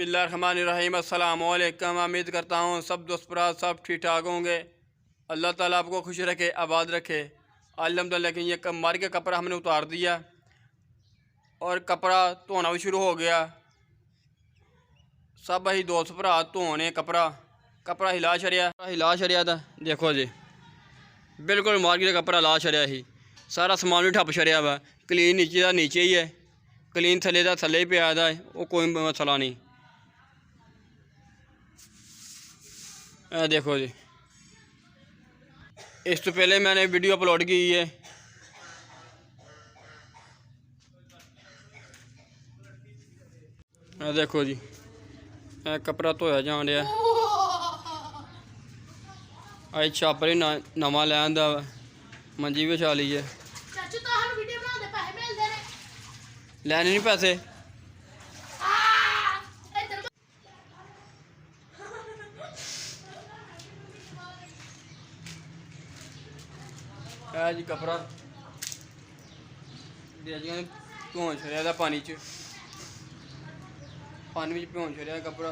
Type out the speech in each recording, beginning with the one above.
बिस्मिल्लाहिर्रहमानिर्रहीम। अस्सलाम वालेकुम। उम्मीद करता हूँ सब दोस्त बरात सब ठीक ठाक होंगे। अल्लाह ताला आपको खुश रखे, आबाद रखे। अल्हम्दुलिल्लाह कि ये मार के कपड़ा हमने उतार दिया और कपड़ा धोना भी शुरू हो गया। सब अही दोस्त भरा धोने कपड़ा हिला छड़िया था। देखो जी बिल्कुल मार्केट कपड़ा ला छड़िया ही, सारा समान भी ठप छड़िया वा। क्लीन नीचे का नीचे ही है, क्लीन थले का थले ही पे आया है, वो कोई मसला नहीं। देखो जी इस तो पहले मैंने वीडियो अपलोड की है। देखो जी कपड़ा धोया जान दिया। अज छापर ही नवा लैन दा मंजी भी विछा ली है। लैने नहीं पैसे है जी कपड़ा धोन छड़िया पानी च भोन छड़िया कपड़ा।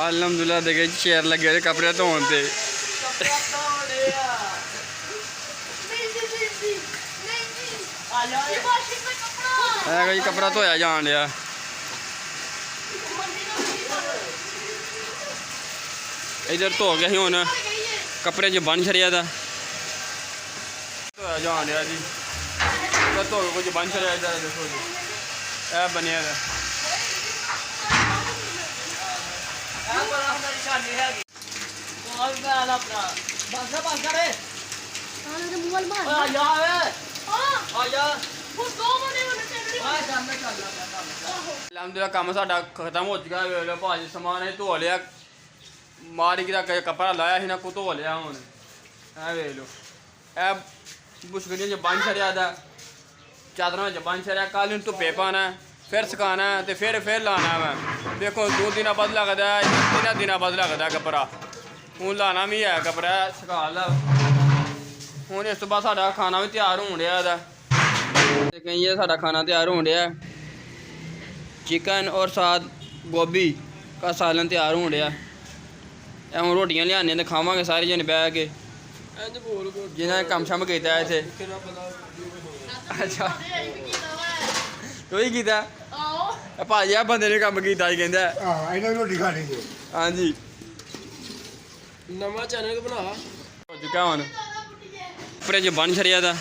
अल्हम्दुलिल्लाह देखे चेयर लगे कपड़े धोन से। कपड़ा धोया जान दिया। इधर धो गया ही हूँ कपड़े च बन छड़िया था। धोया जान दिया जी, धो के कुछ बन छड़िया। इधर देखो जी यह बनिया था। अलहमदुलिल्लाह काम साडा खत्म हो चुका है। भाजी समान अं धो लिया, मारी का कपड़ा लाया ही ना को धो लिया। हूँ वे लो ए मुश्किल च बन छड़िया था, चादरों च बन छड़िया। कल इन धुप्पे पाना फिर सुकाना है तो फिर लाना है। देखो 2 दिन बाद लगता है, 3 दिन बाद लगता है कपड़ा। हूँ लाना भी है कपड़ा सुखा ला। हूँ इस तो बाद साडा खाना भी तैयार होने रहा। कहीं साडा खाना तैयार होने रहा, चिकन और साथ गोभी का सालन तैयार होने रहा। हम रोटियां लियाने तो खावे सारे जने बह के, जिन्हें कम शम किया इतने। अच्छा तू ही किया भाजी आ बंदे ने कम किया ही कहता रोटी खानी। हाँ जी नवा चैनल बना हो चुका हूँ। कपड़े च बन छड़िया था।